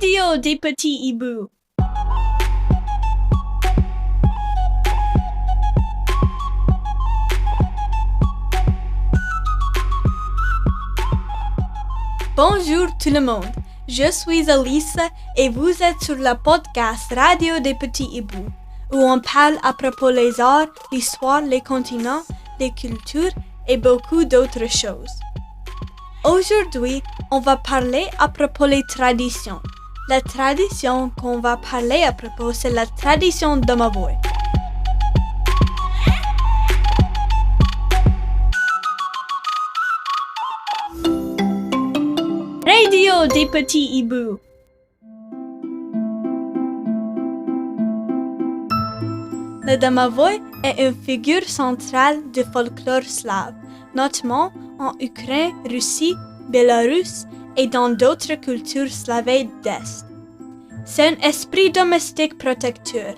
Radio des petits hiboux. Bonjour tout le monde, je suis Alice et vous êtes sur le podcast Radio des petits hiboux, où on parle à propos des arts, l'histoire, les continents, les cultures et beaucoup d'autres choses. Aujourd'hui, on va parler à propos des traditions. La tradition qu'on va parler à propos, c'est la tradition Domavoy. Radio des petits hiboux. Le Domavoy est une figure centrale du folklore slave, notamment en Ukraine, Russie, Bélarus et dans d'autres cultures slaves d'Est. C'est un esprit domestique protecteur,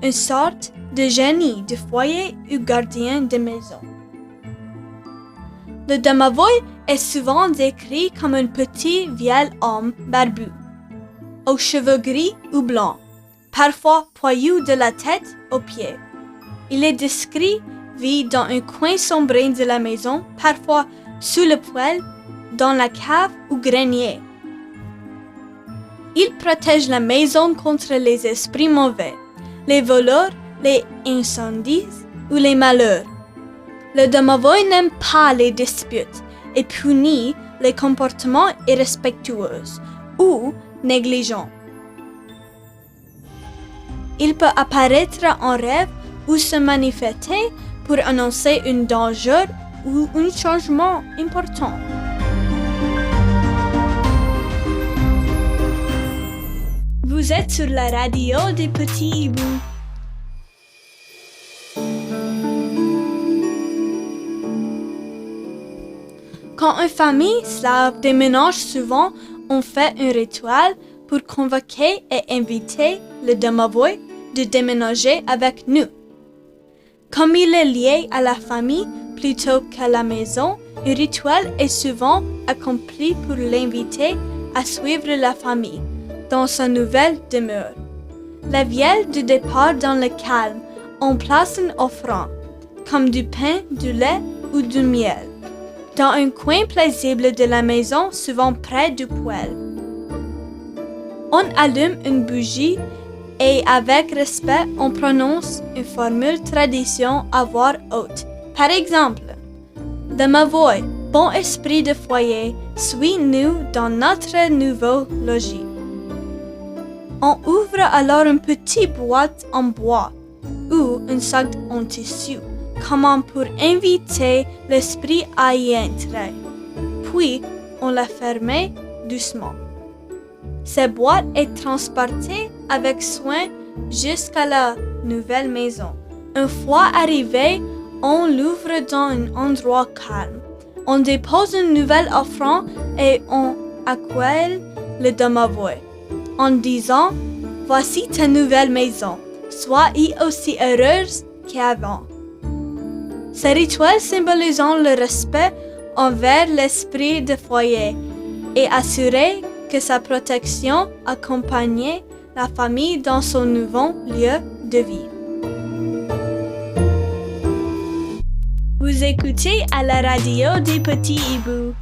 une sorte de génie du foyer ou gardien de maison. Le Domavoy est souvent décrit comme un petit vieil homme barbu, aux cheveux gris ou blancs, parfois poilu de la tête aux pieds. Il est décrit vit dans un coin sombre de la maison, parfois sous le poêle, dans la cave ou grenier. Il protège la maison contre les esprits mauvais, les voleurs, les incendies ou les malheurs. Le Domavoy n'aime pas les disputes et punit les comportements irrespectueux ou négligents. Il peut apparaître en rêve ou se manifester pour annoncer un danger ou un changement important. Vous êtes sur la radio des petits hiboux. Quand une famille slave déménage souvent, on fait un rituel pour convoquer et inviter le Domavoy de déménager avec nous. Comme il est lié à la famille plutôt qu'à la maison, un rituel est souvent accompli pour l'inviter à suivre la famille dans sa nouvelle demeure. La veille du départ dans le calme, on place une offrande, comme du pain, du lait ou du miel, dans un coin paisible de la maison, souvent près du poêle. On allume une bougie et avec respect, on prononce une formule tradition à voix haute. Par exemple, Domavoy, bon esprit de foyer, suis-nous dans notre nouveau logis. On ouvre alors une petite boîte en bois ou un sac en tissu, comme pour inviter l'esprit à y entrer. Puis, on la ferme doucement. Cette boîte est transportée avec soin jusqu'à la nouvelle maison. Une fois arrivé, on l'ouvre dans un endroit calme. On dépose une nouvelle offrande et on accueille le Domavoy en disant « Voici ta nouvelle maison, sois-y aussi heureuse qu'avant ». Ce rituel symbolisant le respect envers l'esprit de foyer et assurer que sa protection accompagnait la famille dans son nouveau lieu de vie. Vous écoutez à la radio des petits hiboux.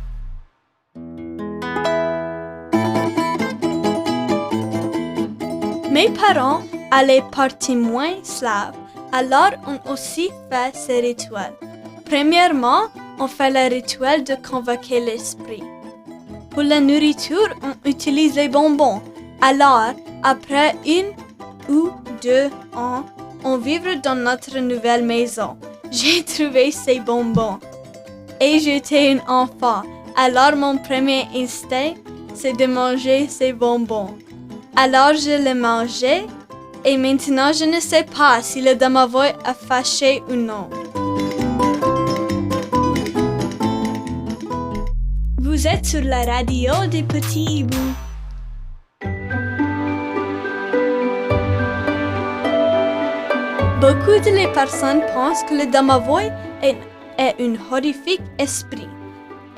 Mes parents allaient par témoins slaves, alors on aussi fait ce rituel. Premièrement, on fait le rituel de convoquer l'esprit. Pour la nourriture, on utilise les bonbons. Alors, après 1 ou 2 ans, on vivra dans notre nouvelle maison. J'ai trouvé ces bonbons. Et j'étais un enfant. Alors, mon premier instinct, c'est de manger ces bonbons. Alors, je les mangeais. Et maintenant, je ne sais pas si le Domavoy a fâché ou non. Vous êtes sur la radio des petits hiboux. Beaucoup de personnes pensent que le Domavoy est un horrifique esprit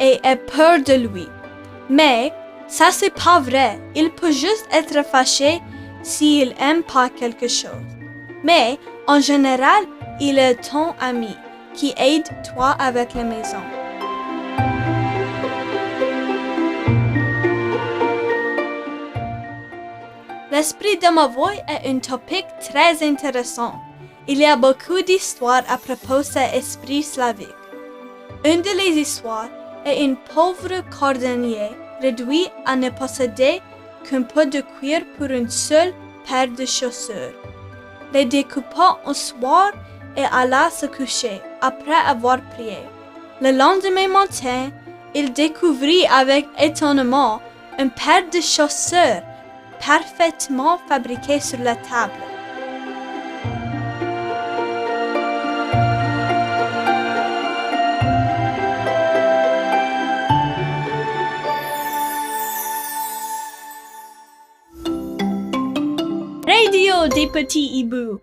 et a peur de lui. Mais Ça, c'est pas vrai. Il peut juste être fâché s'il aime pas quelque chose. Mais, en général, il est ton ami qui aide toi avec la maison. L'esprit domovoy est un topic très intéressant. Il y a beaucoup d'histoires à propos de cet esprit slavique. Une des histoires est un pauvre cordonnier réduit à ne posséder qu'un peu de cuir pour une seule paire de chaussures. Les découpa un soir et alla se coucher après avoir prié. Le lendemain matin, il découvrit avec étonnement une paire de chaussures parfaitement fabriquées sur la table. Radio des petits hiboux.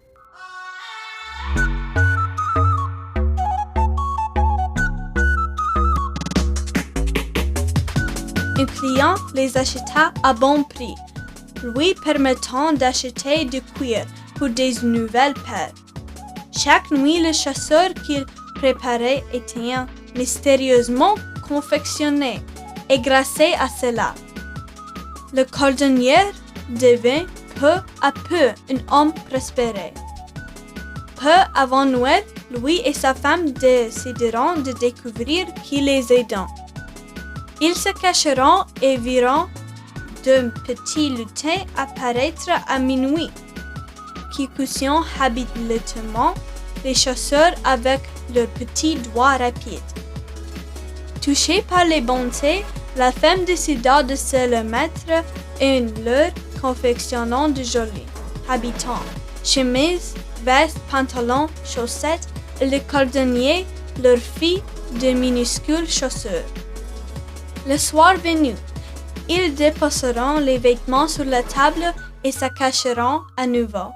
Un client les acheta à bon prix, lui permettant d'acheter du cuir pour des nouvelles paires. Chaque nuit, le chasseur qu'il préparait était mystérieusement confectionné et grâce à cela, le cordonnier devint peu à peu un homme prospéré. Peu avant Noël, lui et sa femme décideront de découvrir qui les aidant. Ils se cacheront et verront d'un petit lutin apparaître à minuit, qui couchant habilement les chasseurs avec leurs petits doigts rapides. Touchée par les bontés, la femme décida de se le mettre en leur confectionnant de jolis habitants, chemises, vestes, pantalons, chaussettes, et le cordonnier leur fit de minuscules chaussures. Le soir venu, ils déposeront les vêtements sur la table et se cacheront à nouveau.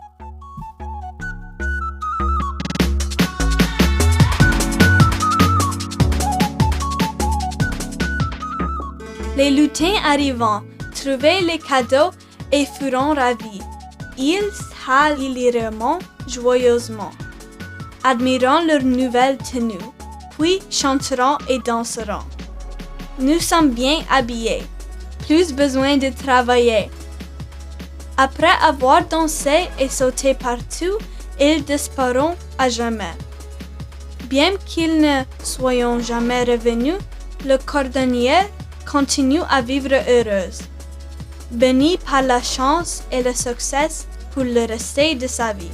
Les lutins arrivant, trouvaient les cadeaux et furent ravis. Ils s'alliront joyeusement, admirant leur nouvelle tenue, puis chanteront et danseront. Nous sommes bien habillés, plus besoin de travailler. Après avoir dansé et sauté partout, ils disparurent à jamais. Bien qu'ils ne soient jamais revenus, le cordonnier continue à vivre heureuse, béni par la chance et le succès pour le reste de sa vie.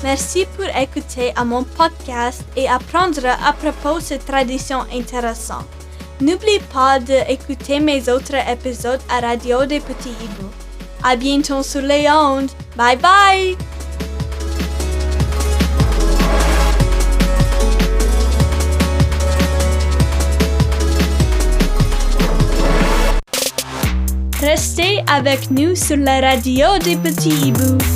Merci pour écouter à mon podcast et apprendre à propos de cette tradition intéressante. N'oublie pas d'écouter mes autres épisodes à Radio des Petits Hiboux. À bientôt sur les ondes. Bye bye! Restez avec nous sur la Radio des Petits Hiboux.